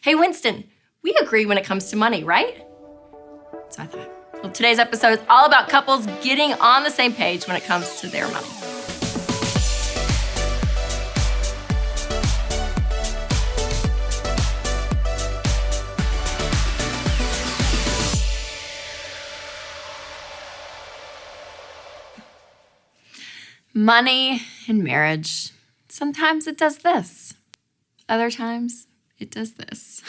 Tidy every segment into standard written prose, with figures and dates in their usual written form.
Hey, Winston, we agree when it comes to money, right? So I thought, well, today's episode is all about couples getting on the same page when it comes to their money. Money in marriage, sometimes it does this. Other times, it does this.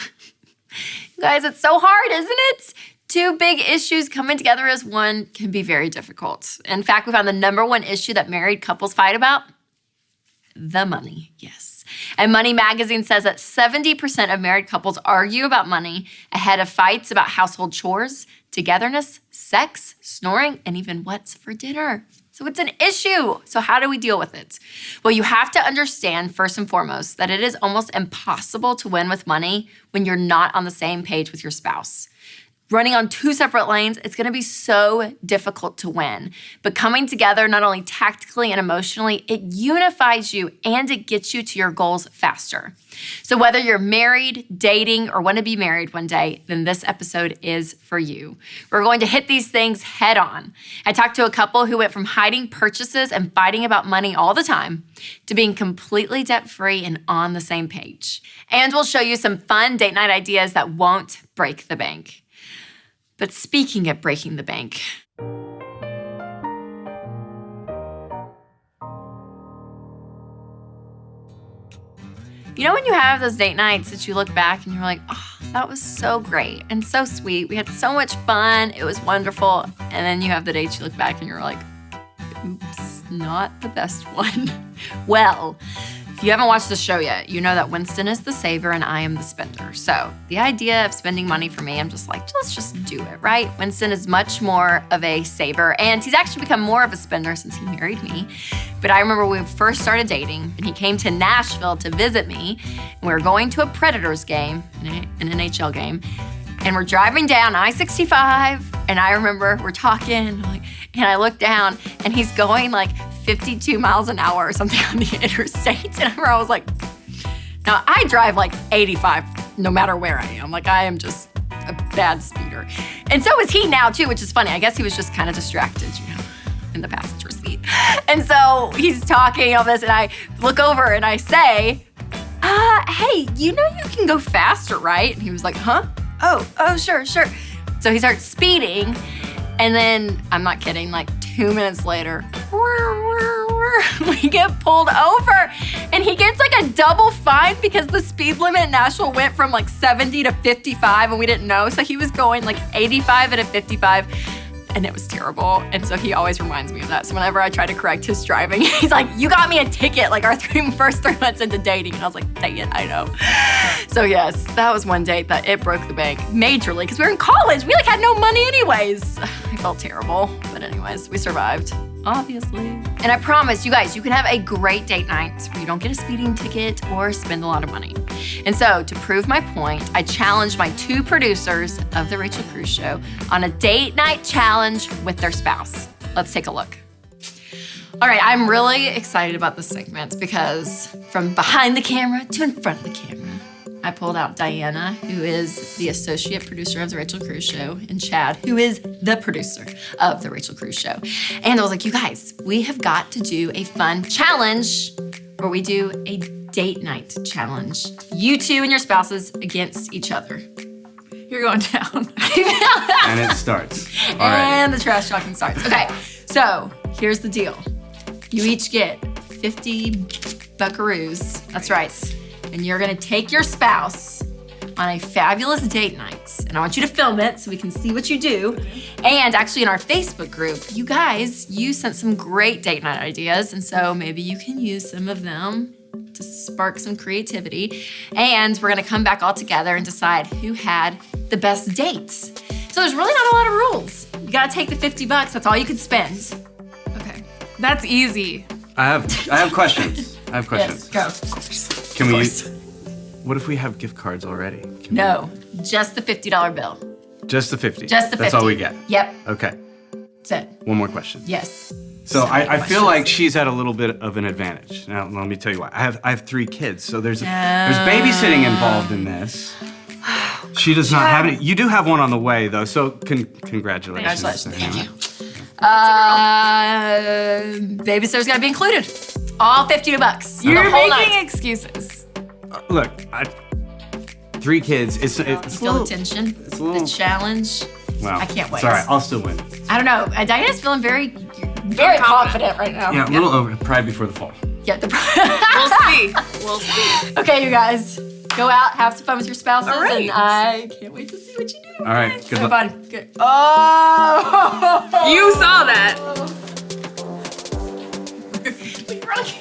Guys, it's so hard, isn't it? Two big issues coming together as one can be very difficult. In fact, we found the number one issue that married couples fight about, the money, yes. And Money Magazine says that 70% of married couples argue about money ahead of fights about household chores, togetherness, sex, snoring, and even what's for dinner. So it's an issue. So how do we deal with it? Well, you have to understand, first and foremost, that it is almost impossible to win with money when you're not on the same page with your spouse. Running on two separate lanes, it's gonna be so difficult to win. But coming together, not only tactically and emotionally, it unifies you and it gets you to your goals faster. So whether you're married, dating, or want to be married one day, then this episode is for you. We're going to hit these things head on. I talked to a couple who went from hiding purchases and fighting about money all the time to being completely debt-free and on the same page. And we'll show you some fun date night ideas that won't break the bank. But speaking of breaking the bank, you know when you have those date nights that you look back and you're like, oh, that was so great and so sweet. We had so much fun. It was wonderful. And then you have the dates you look back and you're like, oops, not the best one. Well, if you haven't watched the show yet, you know that Winston is the saver and I am the spender. So the idea of spending money for me, I'm just like, let's just do it, right? Winston is much more of a saver, and he's actually become more of a spender since he married me. But I remember when we first started dating, and he came to Nashville to visit me, and we were going to a Predators game, an NHL game, and we're driving down I-65, and I remember we're talking, and I look down, and he's going like 52 miles an hour or something on the interstate. And I remember I was like, now I drive like 85 no matter where I am. Like I am just a bad speeder. And so is he now too, which is funny. I guess he was just kind of distracted, in the passenger seat. And so he's talking all this and I look over and I say, hey, you know you can go faster, right? And he was like, huh? Oh, sure. So he starts speeding. And then, I'm not kidding, like 2 minutes later, we get pulled over and he gets like a double fine because the speed limit in Nashville went from like 70 to 55 and we didn't know. So he was going like 85 at a 55 and it was terrible. And so he always reminds me of that. So whenever I try to correct his driving, he's like, you got me a ticket like our first 3 months into dating. And I was like, dang it, I know. So yes, that was one date that it broke the bank majorly because we were in college. We like had no money anyways. I felt terrible, but anyways, we survived, obviously. And I promise you guys, you can have a great date night where you don't get a speeding ticket or spend a lot of money. And so to prove my point, I challenged my two producers of The Rachel Cruze Show on a date night challenge with their spouse. Let's take a look. All right, I'm really excited about this segment because from behind the camera to in front of the camera, I pulled out Diana, who is the associate producer of The Rachel Cruze Show, and Chad, who is the producer of The Rachel Cruze Show. And I was like, you guys, we have got to do a fun challenge where we do a date night challenge. You two and your spouses against each other. You're going down. And it starts. All right. And right. the trash talking starts. Okay, so here's the deal. You each get 50 buckaroos. That's right. And you're gonna take your spouse on a fabulous date night. And I want you to film it so we can see what you do. And actually in our Facebook group, you guys, you sent some great date night ideas. And so maybe you can use some of them to spark some creativity. And we're gonna come back all together and decide who had the best dates. So there's really not a lot of rules. You gotta take the 50 bucks, that's all you can spend. Okay, that's easy. I have questions. Yes, go, of course. Can we use, what if we have gift cards already? No, just the $50 bill. Just the 50? Just the 50. That's all we get? Yep. Okay. That's it. One more question. Yes. So I feel like she's at a little bit of an advantage. Now, let me tell you why. I have 3 kids, so there's babysitting involved in this. She does not have any. You do have one on the way, though, so congratulations. Congratulations. Thank you. Babysitter's got to be included. All $52. You're the whole making night. excuses. Look, 3 kids. It's You feel the tension, it's a little- the challenge. Well, I can't wait. It's all right. I'll still win. I don't know. Diana's feeling very confident right now. Yeah, a little over pride before the fall. Yeah, We'll see. We'll see. Okay, you guys, go out, have some fun with your spouses, All right. and I can't wait to see what you do. All right, good Have luck. fun. Good. Oh! You saw that. We really-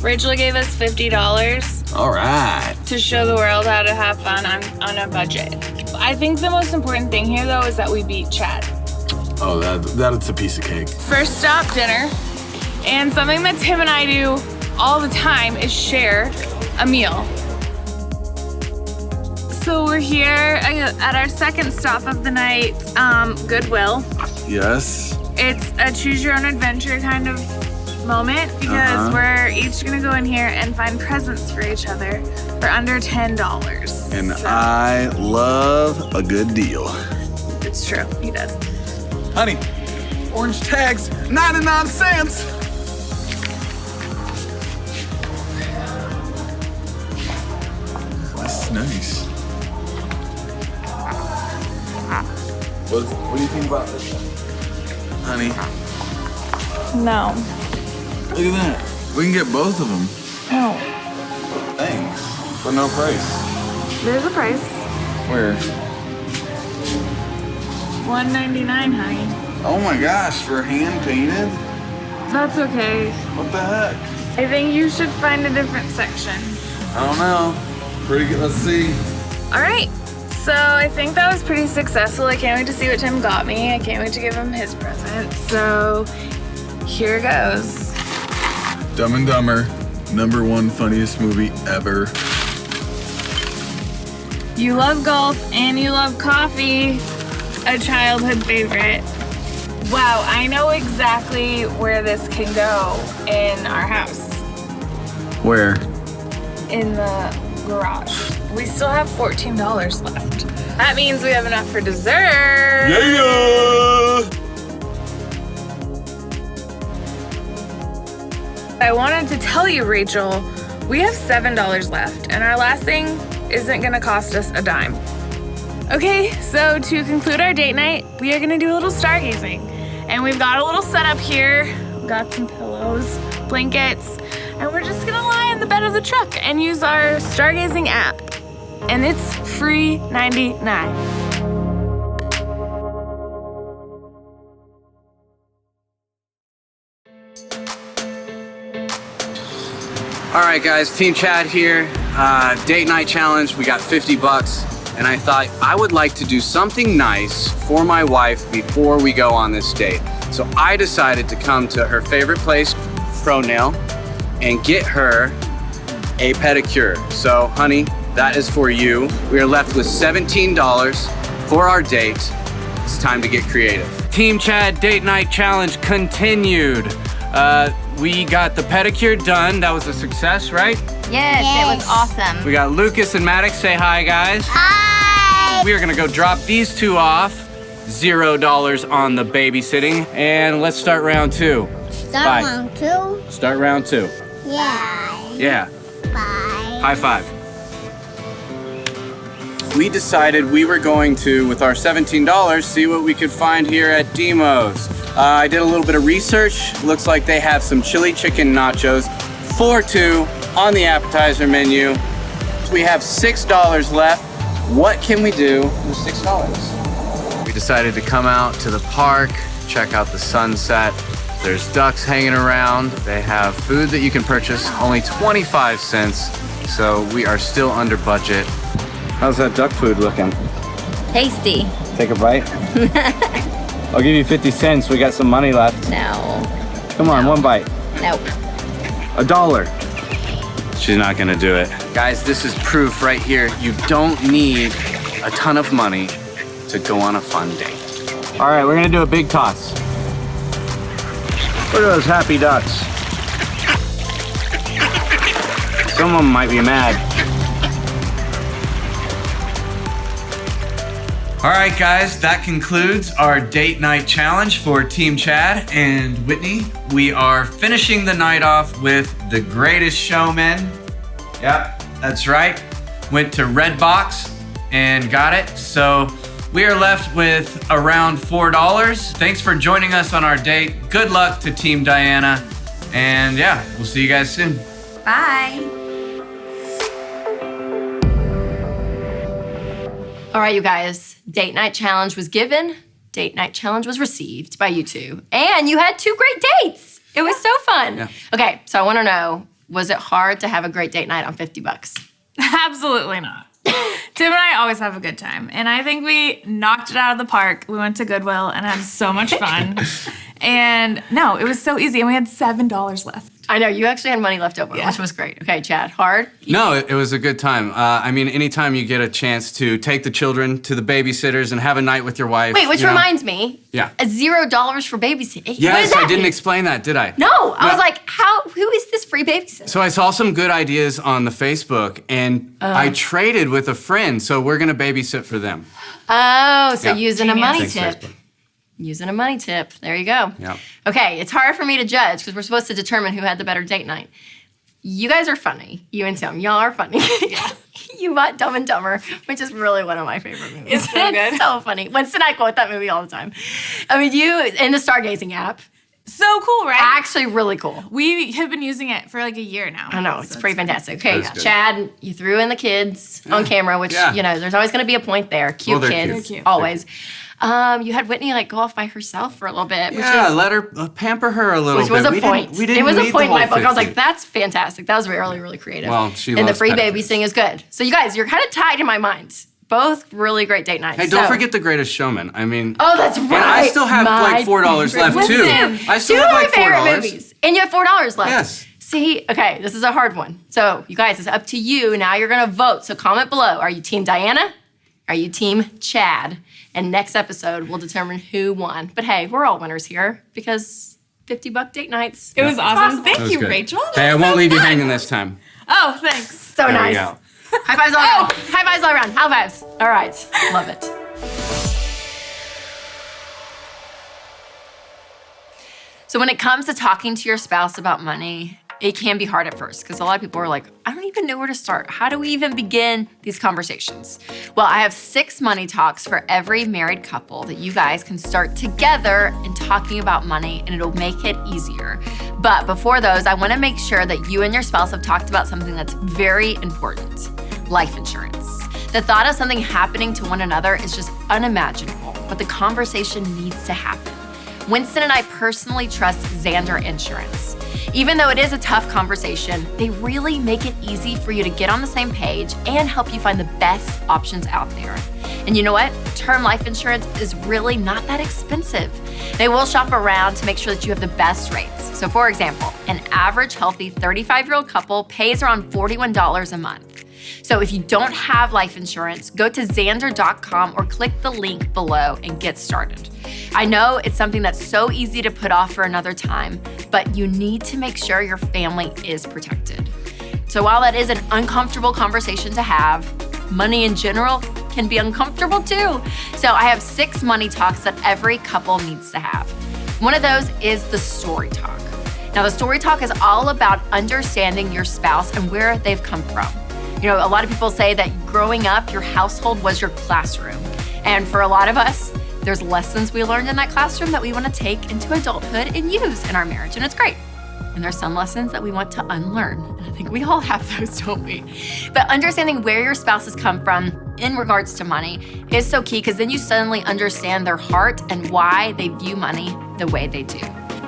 Rachel gave us $50 All right. to show the world how to have fun on a budget. I think the most important thing here, though, is that we beat Chad. Oh, that's a piece of cake. First stop, dinner. And something that Tim and I do all the time is share a meal. So we're here at our second stop of the night, Goodwill. Yes. It's a choose your own adventure kind of moment because we're each gonna go in here and find presents for each other for under $10. And So, I love a good deal. it's true, he does. Honey, orange tags, 99 cents. This is nice. What do you think about this? Honey, No. look at that. We can get both of them. No. Thanks. For no price. There's a price. Where? $1.99, honey. Oh my gosh, for hand painted? That's okay. What the heck? I think you should find a different section. I don't know. Pretty good. Let's see. All right. So I think that was pretty successful. I can't wait to see what Tim got me. I can't wait to give him his present. So here goes. Dumb and Dumber, #1 funniest movie ever. You love golf and you love coffee. A childhood favorite. Wow, I know exactly where this can go in our house. Where? In the garage. We still have $14 left. That means we have enough for dessert. Yeah! I wanted to tell you, Rachel, we have $7 left, and our last thing isn't gonna cost us a dime. Okay, so to conclude our date night, we are gonna do a little stargazing. And we've got a little setup here. We've got some pillows, blankets, and we're just gonna lie in the bed of the truck and use our stargazing app. And it's free 99. All right, guys, Team Chad here. Date night challenge. We got $50, and I thought I would like to do something nice for my wife before we go on this date. So I decided to come to her favorite place, Pro Nail, and get her a pedicure. So, honey, that is for you. We are left with $17 for our date. It's time to get creative. Team Chad date night challenge continued. We got the pedicure done. That was a success, right? Yes, it was awesome. We got Lucas and Maddox. Say hi, guys. Hi! We are gonna go drop these two off. $0 on the babysitting. And let's start round 2. Bye. Round 2? Start round 2. Yeah. Yeah. Bye. High five. We decided we were going to, with our $17, see what we could find here at Demo's. I did a little bit of research. Looks like they have some chili chicken nachos for 2 on the appetizer menu. We have $6 left. What can we do with $6? We decided to come out to the park, check out the sunset. There's ducks hanging around. They have food that you can purchase, only 25 cents. So we are still under budget. How's that duck food looking? Tasty. Take a bite? I'll give you 50 cents. We got some money left. No. Come on, one bite. Nope. $1. She's not gonna do it. Guys, this is proof right here. You don't need a ton of money to go on a fun date. All right, we're gonna do a big toss. Look at those happy ducks. Some of them might be mad. All right, guys, that concludes our date night challenge for Team Chad and Whitney. We are finishing the night off with The Greatest Showman. Yep, that's right. Went to Redbox and got it. So we are left with around $4. Thanks for joining us on our date. Good luck to Team Diana. And yeah, we'll see you guys soon. Bye. All right, you guys, date night challenge was given, date night challenge was received by you two. And you had 2 great dates. It was so fun. Yeah. Okay, so I wanna know, was it hard to have a great date night on $50? Absolutely not. Tim and I always have a good time, and I think we knocked it out of the park. We went to Goodwill and had so much fun. And no, it was so easy, and we had $7 left. I know, you actually had money left over, which was great. Okay, Chad, hard? No, it was a good time. I mean, anytime you get a chance to take the children to the babysitters and have a night with your wife. Wait, which you know. reminds me, Yeah. $0 for babysitting. What Yes, does that I didn't mean? explain that, did I? No, I was like, who is this free babysitter? So I saw some good ideas on the Facebook, and I traded with a friend, so we're gonna babysit for them. Oh, so Yeah. using a money Thanks, tip. Facebook. Using a money tip. There you go. Yep. Okay, it's hard for me to judge because we're supposed to determine who had the better date night. You guys are funny. You and Tim, y'all are funny. You bought Dumb and Dumber, which is really one of my favorite movies. It's so good. So funny. Winston and I quote that movie all the time. I mean, you in the stargazing app, So cool, right? actually really cool. We have been using it for like a year now. I know, it's So pretty fantastic. Okay, That's good. Chad, you threw in the kids on camera, which, Yeah. you know, there's always going to be a point there. Cute Well, they're kids, cute. They're cute. always. You had Whitney like go off by herself for a little bit, Yeah, let her pamper her a little which bit. was a We point. Didn't, we didn't It was a need point in the my whole book. I was 50. like, that's fantastic. That was really, really creative. Well, she and the loves free pedicures. babysitting is good. So you guys, you're kind of tied in my mind. Both really great date nights. Hey, don't So- forget The Greatest Showman. I mean, Oh, that's right. and I still have like $4 left too. Listen, I still two have of like my favorite $4. movies, and you have $4 left. Yes. See, okay, this is a hard one. So you guys, it's up to you. Now you're gonna vote. So comment below. Are you Team Diana? Are you Team Chad? And next episode will determine who won. But hey, we're all winners here because $50 date nights. It was awesome. That Thank was you, good. Rachel. Hey, I That was won't so leave you fun. hanging this time. Oh, thanks. So There we nice. go. High fives all around. High fives all around. High fives. All right. Love it. So when it comes to talking to your spouse about money, it can be hard at first because a lot of people are like, I don't even know where to start. How do we even begin these conversations? Well, I have 6 money talks for every married couple that you guys can start together in talking about money, and it'll make it easier. But before those, I wanna make sure that you and your spouse have talked about something that's very important, life insurance. The thought of something happening to one another is just unimaginable, but the conversation needs to happen. Winston and I personally trust Zander Insurance. Even though it is a tough conversation, they really make it easy for you to get on the same page and help you find the best options out there. And you know what? Term life insurance is really not that expensive. They will shop around to make sure that you have the best rates. So for example, an average healthy 35-year-old couple pays around $41 a month. So if you don't have life insurance, go to Zander.com or click the link below and get started. I know it's something that's so easy to put off for another time, but you need to make sure your family is protected. So while that is an uncomfortable conversation to have, money in general can be uncomfortable too. So I have 6 money talks that every couple needs to have. One of those is the story talk. Now the story talk is all about understanding your spouse and where they've come from. You know, a lot of people say that growing up, your household was your classroom. And for a lot of us, there's lessons we learned in that classroom that we want to take into adulthood and use in our marriage, and it's great. And there's some lessons that we want to unlearn, and I think we all have those, don't we? But understanding where your spouse has come from in regards to money is so key, because then you suddenly understand their heart and why they view money the way they do.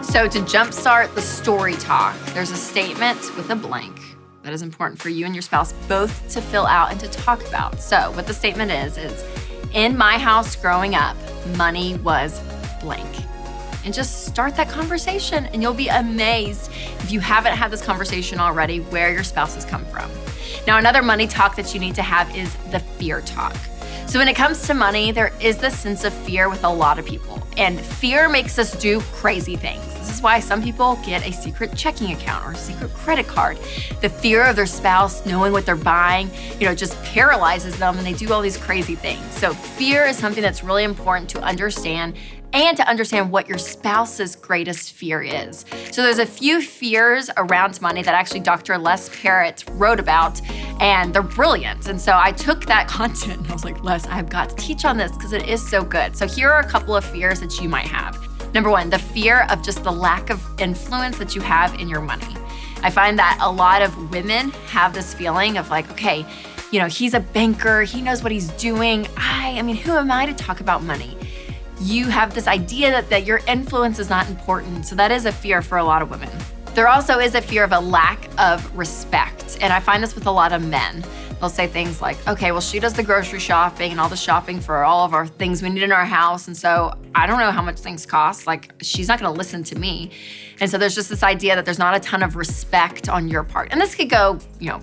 So to jumpstart the story talk, there's a statement with a blank that is important for you and your spouse both to fill out and to talk about. So what the statement is in my house growing up, money was blank. And just start that conversation, and you'll be amazed if you haven't had this conversation already where your spouse has come from. Now, another money talk that you need to have is the fear talk. So when it comes to money, there is this sense of fear with a lot of people. And fear makes us do crazy things. This is why some people get a secret checking account or a secret credit card. The fear of their spouse knowing what they're buying, just paralyzes them and they do all these crazy things. So fear is something that's really important to understand and to understand what your spouse's greatest fear is. So there's a few fears around money that actually Dr. Les Parrott wrote about, and they're brilliant. And so I took that content and I was like, Les, I've got to teach on this because it is so good. So here are a couple of fears that you might have. Number one, the fear of just the lack of influence that you have in your money. I find that a lot of women have this feeling of like, okay, he's a banker, he knows what he's doing. I mean, who am I to talk about money? You have this idea that your influence is not important. So that is a fear for a lot of women. There also is a fear of a lack of respect. And I find this with a lot of men. They'll say things like, okay, well, she does the grocery shopping and all the shopping for all of our things we need in our house. And so I don't know how much things cost. Like, she's not gonna listen to me. And so there's just this idea that there's not a ton of respect on your part. And this could go,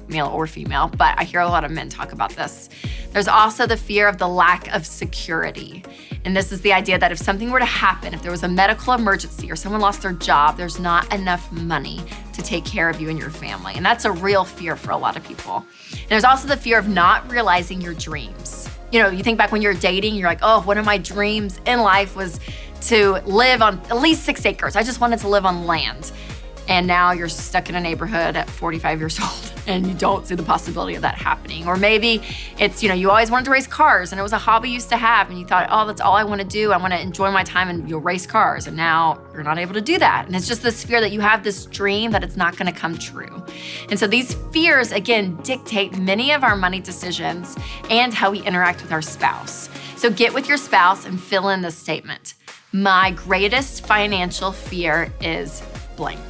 male or female, but I hear a lot of men talk about this. There's also the fear of the lack of security. And this is the idea that if something were to happen, if there was a medical emergency or someone lost their job, there's not enough money to take care of you and your family. And that's a real fear for a lot of people. And there's also the fear of not realizing your dreams. You think back when you're dating, you're like, oh, one of my dreams in life was to live on at least 6 acres. I just wanted to live on land. And now you're stuck in a neighborhood at 45 years old and you don't see the possibility of that happening. Or maybe it's, you always wanted to race cars and it was a hobby you used to have and you thought, oh, that's all I want to do. I want to enjoy my time and you'll race cars. And now you're not able to do that. And it's just this fear that you have this dream that it's not going to come true. And so these fears, again, dictate many of our money decisions and how we interact with our spouse. So get with your spouse and fill in this statement. My greatest financial fear is blank.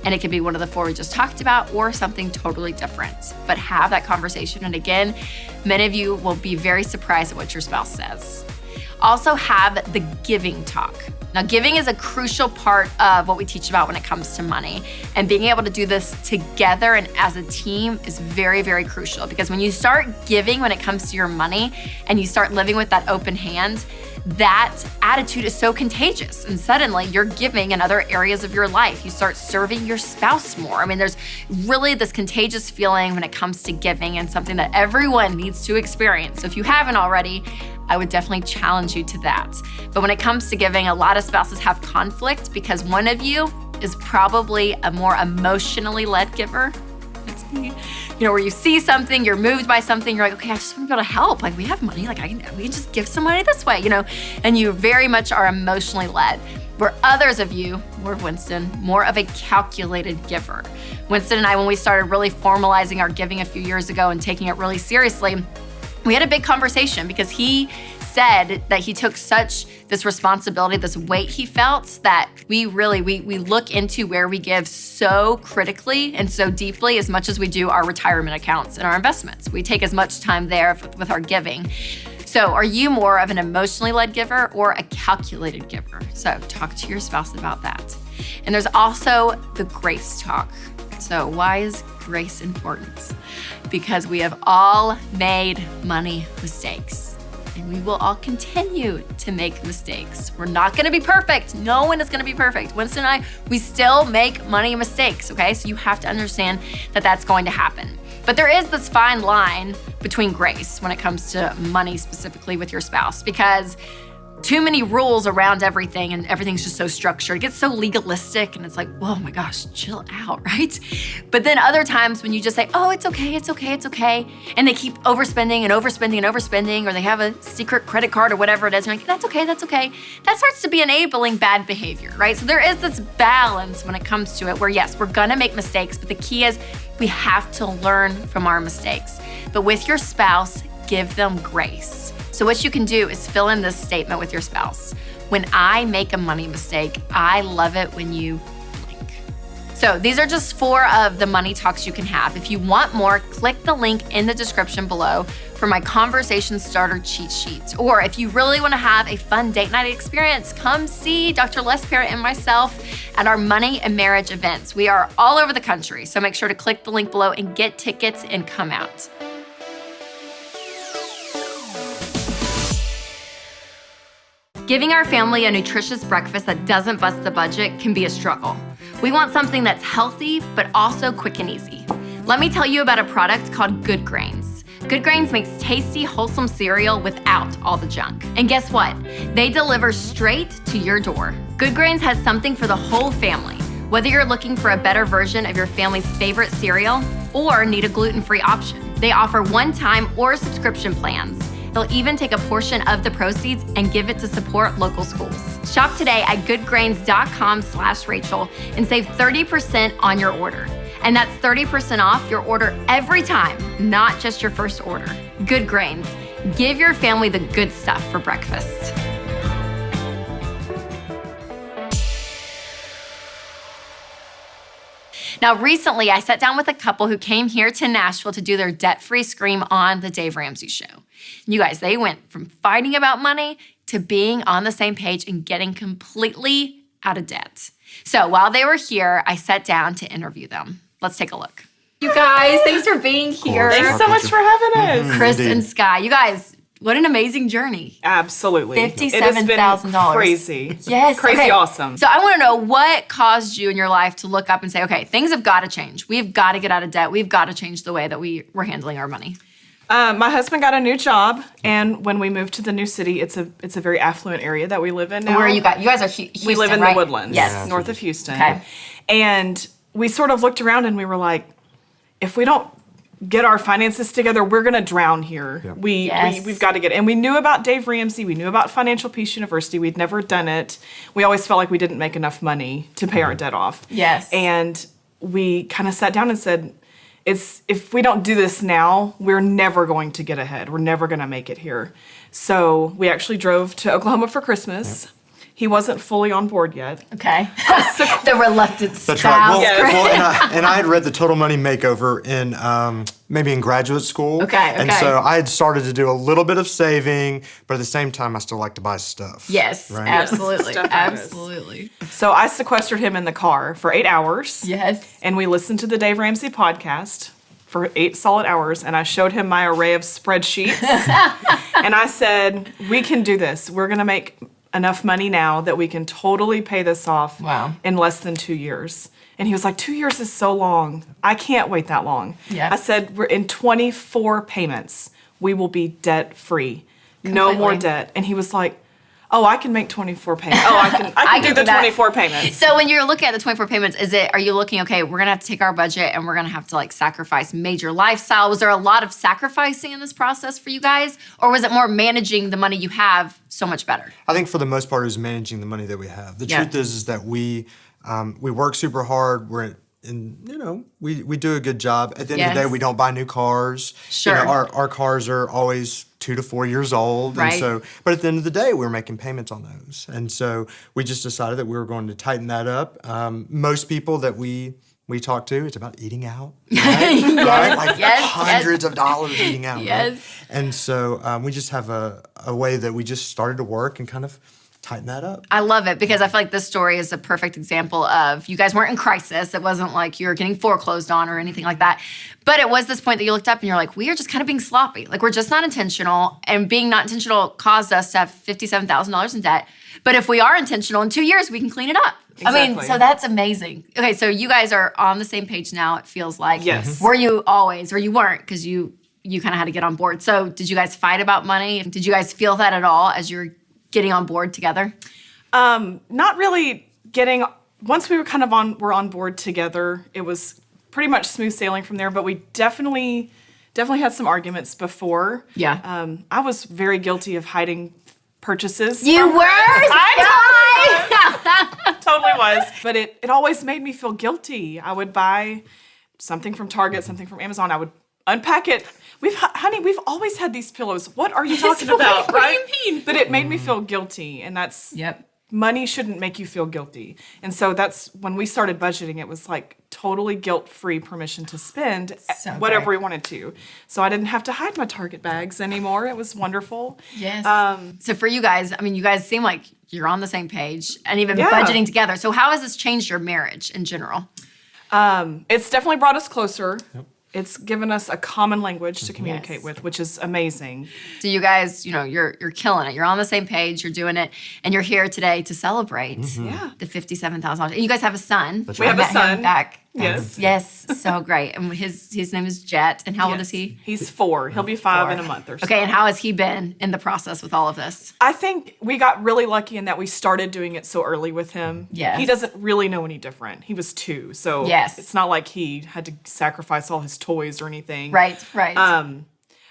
And it could be one of the 4 we just talked about or something totally different. But have that conversation. And again, many of you will be very surprised at what your spouse says. Also have the giving talk. Now, giving is a crucial part of what we teach about when it comes to money. And being able to do this together and as a team is very, very crucial. Because when you start giving when it comes to your money and you start living with that open hand, that attitude is so contagious. And suddenly you're giving in other areas of your life. You start serving your spouse more. I mean, there's really this contagious feeling when it comes to giving and something that everyone needs to experience. So if you haven't already, I would definitely challenge you to that. But when it comes to giving, a lot of spouses have conflict because one of you is probably a more emotionally led giver. That's me. Where you see something, you're moved by something, you're like, okay, I just want to be able to help. Like, we have money, we can just give some money this way, and you very much are emotionally led. Where others of you, more of Winston, more of a calculated giver. Winston and I, when we started really formalizing our giving a few years ago and taking it really seriously, we had a big conversation because he said that he took this responsibility, this weight he felt, that we look into where we give so critically and so deeply as much as we do our retirement accounts and our investments. We take as much time there with our giving. So are you more of an emotionally led giver or a calculated giver? So talk to your spouse about that. And there's also the grace talk. So why is grace important? Because we have all made money mistakes. And we will all continue to make mistakes. We're not gonna be perfect. No one is gonna be perfect. Winston and I, we still make money mistakes, okay? So you have to understand that that's going to happen. But there is this fine line between grace when it comes to money specifically with your spouse, because too many rules around everything and everything's just so structured. It gets so legalistic and it's like, oh my gosh, chill out, right? But then other times when you just say, oh, it's okay, it's okay, it's okay, and they keep overspending and overspending and overspending, or they have a secret credit card or whatever it is, and you're like, that's okay, that's okay. That starts to be enabling bad behavior, right? So there is this balance when it comes to it where yes, we're gonna make mistakes, but the key is we have to learn from our mistakes. But with your spouse, give them grace. So what you can do is fill in this statement with your spouse. When I make a money mistake, I love it when you blank. So these are just 4 of the money talks you can have. If you want more, click the link in the description below for my conversation starter cheat sheet. Or if you really want to have a fun date night experience, come see Dr. Les Parrott and myself at our money and marriage events. We are all over the country, so make sure to click the link below and get tickets and come out. Giving our family a nutritious breakfast that doesn't bust the budget can be a struggle. We want something that's healthy, but also quick and easy. Let me tell you about a product called Good Grains. Good Grains makes tasty, wholesome cereal without all the junk. And guess what? They deliver straight to your door. Good Grains has something for the whole family. Whether you're looking for a better version of your family's favorite cereal or need a gluten-free option, they offer one-time or subscription plans. They'll even take a portion of the proceeds and give it to support local schools. Shop today at goodgrains.com/Rachel and save 30% on your order. And that's 30% off your order every time, not just your first order. Good Grains. Give your family the good stuff for breakfast. Now, recently, I sat down with a couple who came here to Nashville to do their debt-free scream on The Dave Ramsey Show. You guys, they went from fighting about money to being on the same page and getting completely out of debt. So while they were here, I sat down to interview them. Let's take a look. You guys, thanks for being here. Thanks so much for having us. Chris and Sky, you guys, what an amazing journey. Absolutely. $57,000. Crazy. Yes. Crazy okay. awesome. So I want to know what caused you in your life to look up and say, okay, things have got to change. We've got to get out of debt. We've got to change the way that we're handling our money. My husband got a new job, and when we moved to the new city, it's a very affluent area that we live in now. Where are you guys? You guys are Houston, We live in right? the Woodlands, Yes. north of Houston. Okay. And we sort of looked around and we were like, if we don't get our finances together, we're going to drown here. Yep. We've got to get it. And we knew about Dave Ramsey. We knew about Financial Peace University. We'd never done it. We always felt like we didn't make enough money to pay our debt off. Yes. And we kind of sat down and said, if we don't do this now, we're never going to get ahead. We're never going to make it here. So we actually drove to Oklahoma for Christmas. Yep. He wasn't fully on board yet. Okay. The reluctant That's spouse. right. Well, Yes. and I had read the Total Money Makeover in maybe in graduate school. Okay. And so I had started to do a little bit of saving, but at the same time, I still like to buy stuff. Yes, right? absolutely. Stuff matters. Absolutely. So I sequestered him in the car for 8 hours. Yes. And we listened to the Dave Ramsey podcast for 8 solid hours. And I showed him my array of spreadsheets. And I said, we can do this. We're going to make enough money now that we can totally pay this off in less than 2 years. And he was like, 2 years is so long. I can't wait that long. Yeah. I said, we're in 24 payments. We will be debt free. No more debt. And he was like, oh, I can make 24 payments. Oh, I can do the 24 payments. So when you're looking at the 24 payments, are you looking, okay, we're going to have to take our budget and we're going to have to sacrifice major lifestyle. Was there a lot of sacrificing in this process for you guys? Or was it more managing the money you have so much better? I think for the most part, it was managing the money that we have. The truth is that we work super hard. We do a good job. At the end of the day, we don't buy new cars. Sure. Our cars are always 2 to 4 years old. Right. And so, but at the end of the day, we're making payments on those. And so we just decided that we were going to tighten that up. Most people that we talk to, it's about eating out. Right? Right? Like hundreds of dollars eating out. Yes. Right? And so we just have a way that we just started to work and kind of tighten that up. I love it because I feel like this story is a perfect example of you guys weren't in crisis. It wasn't like you were getting foreclosed on or anything like that. But it was this point that you looked up and you're like, we are just kind of being sloppy. Like, we're just not intentional. And being not intentional caused us to have $57,000 in debt. But if we are intentional, in 2 years, we can clean it up. Exactly. I mean, so that's amazing. Okay, so you guys are on the same page now, it feels like. Yes. Were you always, or you weren't because you kind of had to get on board. So did you guys fight about money? Did you guys feel that at all as you were getting on board together? Not really once we were kind of on board together, it was pretty much smooth sailing from there, but we definitely had some arguments before. Yeah. I was very guilty of hiding purchases. You were? I totally was. But it always made me feel guilty. I would buy something from Target, something from Amazon. I would unpack it. Honey, we've always had these pillows. What are you talking about? What do right? you mean? But it made me feel guilty, and that's money shouldn't make you feel guilty. And so that's when we started budgeting. It was like totally guilt-free permission to spend whatever we wanted to. So I didn't have to hide my Target bags anymore. It was wonderful. Yes. So for you guys, I mean, you guys seem like you're on the same page and even budgeting together. So how has this changed your marriage in general? It's definitely brought us closer. Yep. It's given us a common language to communicate with, which is amazing. So you guys, you're killing it. You're on the same page. You're doing it, and you're here today to celebrate the $57,000. And you guys have a son. We have a son. Back. Yes. Yes. So great. And his name is Jet. And how old is he? He's 4. He'll be 5 in a month or so. Okay. And how has he been in the process with all of this? I think we got really lucky in that we started doing it so early with him. Yes. He doesn't really know any different. He was 2, so it's not like he had to sacrifice all his toys or anything. Right.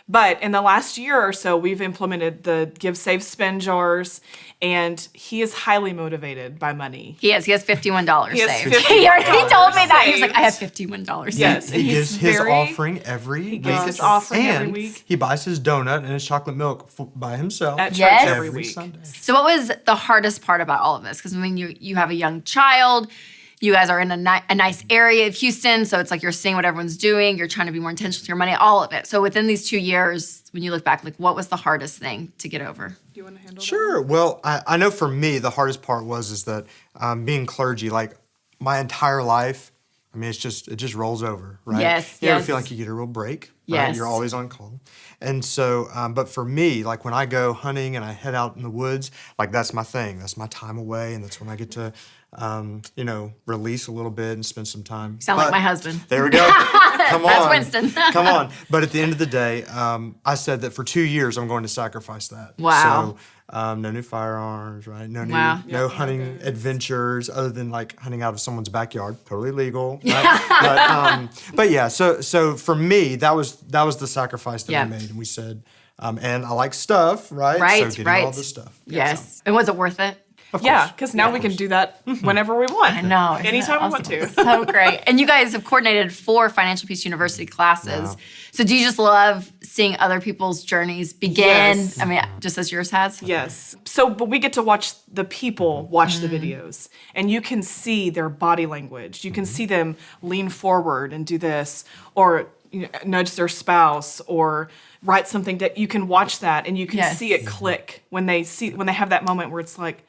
But in the last year or so, we've implemented the Give, Save, Spend jars, and he is highly motivated by money. He has $51 He has saved. $51 He already told me that. He was saved. like, I have $51 saved. Yes, and He he's gives his very- offering every week. gives his offering every and week. he buys his donut and his chocolate milk by himself At church Yes. every week. Sunday. So what was the hardest part about all of this? Because you have a young child. You guys are in a nice area of Houston, so it's like you're seeing what everyone's doing. You're trying to be more intentional with your money, all of it. So within these 2 years, when you look back, like what was the hardest thing to get over? Do you want to handle Sure. Well, I know for me, the hardest part is that being clergy, like my entire life, I mean, it just rolls over, right? Yes, You ever yes. feel like you get a real break? Yes. Right? You're always on call. And so, but for me, like when I go hunting and I head out in the woods, like that's my thing. That's my time away, and that's when I get to, release a little bit and spend some time. Sound like my husband. There we go. Come on. That's Winston. Come on. But at the end of the day, I said that for 2 years I'm going to sacrifice that. Wow. So no new firearms, right? No new, Wow. no hunting adventures other than like hunting out of someone's backyard, totally legal. Right? but yeah, so for me, that was the sacrifice that we made, and we said, and I like stuff, right? Right, So getting right. all the stuff. Yes. And was it worth it? Yeah, because now we can do that whenever we want. I know. Isn't Anytime that we want to. awesome? So great. And you guys have coordinated 4 Financial Peace University classes. Wow. So do you just love seeing other people's journeys begin? Yes. I mean, just as yours has? Yes. So, but we get to watch the people watch the videos, and you can see their body language. You can see them lean forward and do this, or nudge their spouse, or write something that you can watch that, and you can see it click when they have that moment where it's like,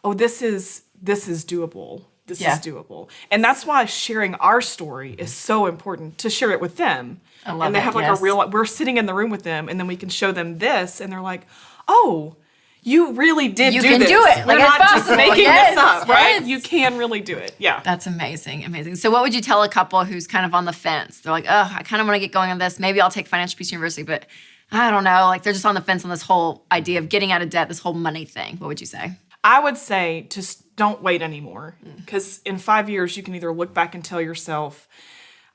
oh, this is doable. This is doable. And that's why sharing our story is so important, to share it with them. I love and they it, have like yes. a real, we're sitting in the room with them, and then we can show them this, and they're like, oh, you really did You do can this. do it. We're Like, it's not just possible. making Yes, this up, right? yes. You can really do it. Yeah. That's amazing, amazing. So what would you tell a couple who's kind of on the fence? They're like, oh, I kind of want to get going on this. Maybe I'll take Financial Peace University, but I don't know. Like they're just on the fence on this whole idea of getting out of debt, this whole money thing. What would you say? I would say just don't wait anymore, because in 5 years you can either look back and tell yourself,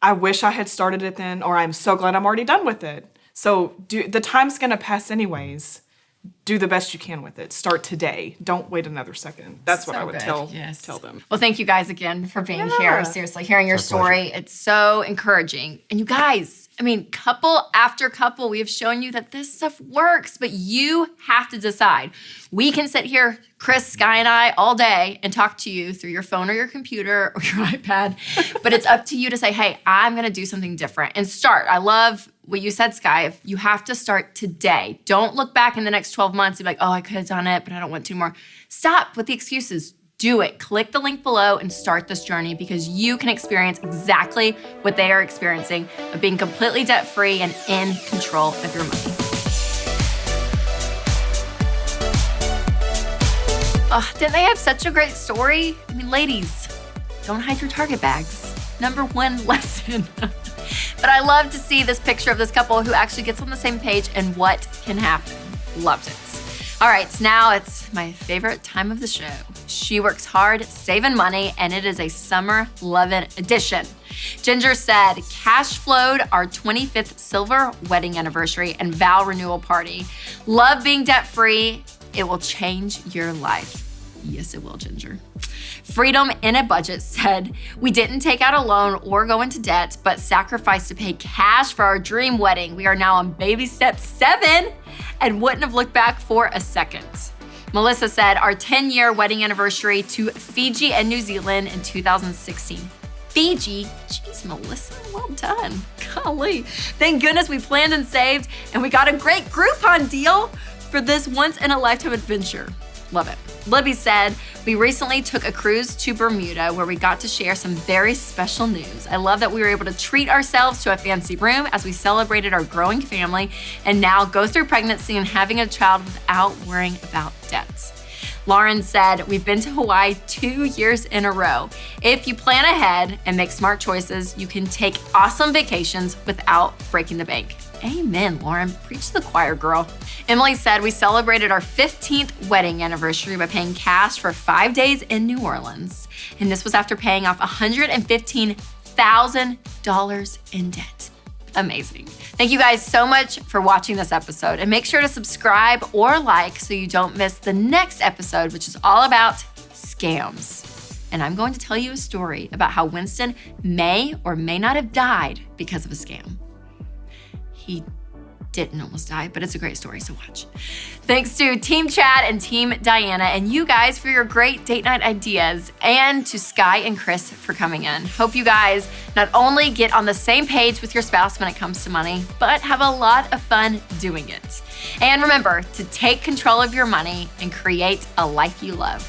I wish I had started it then, or I'm so glad I'm already done with it. So the time's going to pass anyways. Do the best you can with it. Start today. Don't wait another second. That's what So I would good. tell Yes. them. Well, thank you guys again for being here. Seriously, hearing your story. It's so encouraging. And you guys, I mean, couple after couple, we have shown you that this stuff works, but you have to decide. We can sit here, Chris, Sky, and I, all day and talk to you through your phone or your computer or your iPad, but it's up to you to say, hey, I'm going to do something different and start. I love what you said, Sky. You have to start today. Don't look back in the next 12 months and be like, oh, I could have done it, but I don't want to more. Stop with the excuses. Do it. Click the link below and start this journey, because you can experience exactly what they are experiencing of being completely debt-free and in control of your money. Oh, didn't they have such a great story? I mean, ladies, don't hide your Target bags. #1 lesson. But I love to see this picture of this couple who actually gets on the same page and what can happen. Loved it. All right, so now it's my favorite time of the show. She works hard, saving money, and it is a summer loving edition. Ginger said, cash flowed our 25th silver wedding anniversary and vow renewal party. Love being debt-free. It will change your life. Yes, it will, Ginger. Freedom in a Budget said, we didn't take out a loan or go into debt, but sacrificed to pay cash for our dream wedding. We are now on baby step 7 and wouldn't have looked back for a second. Melissa said, our 10-year wedding anniversary to Fiji and New Zealand in 2016. Fiji? Jeez, Melissa, well done. Golly. Thank goodness we planned and saved, and we got a great Groupon deal for this once-in-a-lifetime adventure. Love it. Libby said, we recently took a cruise to Bermuda where we got to share some very special news. I love that we were able to treat ourselves to a fancy room as we celebrated our growing family and now go through pregnancy and having a child without worrying about debts. Lauren said, we've been to Hawaii 2 years in a row. If you plan ahead and make smart choices, you can take awesome vacations without breaking the bank. Amen, Lauren. Preach to the choir, girl. Emily said, we celebrated our 15th wedding anniversary by paying cash for 5 days in New Orleans. And this was after paying off $115,000 in debt. Amazing. Thank you guys so much for watching this episode, and make sure to subscribe or like so you don't miss the next episode, which is all about scams. And I'm going to tell you a story about how Winston may or may not have died because of a scam. He didn't almost die, but it's a great story, so watch. Thanks to Team Chad and Team Diana and you guys for your great date night ideas, and to Sky and Chris for coming in. Hope you guys not only get on the same page with your spouse when it comes to money, but have a lot of fun doing it. And remember to take control of your money and create a life you love.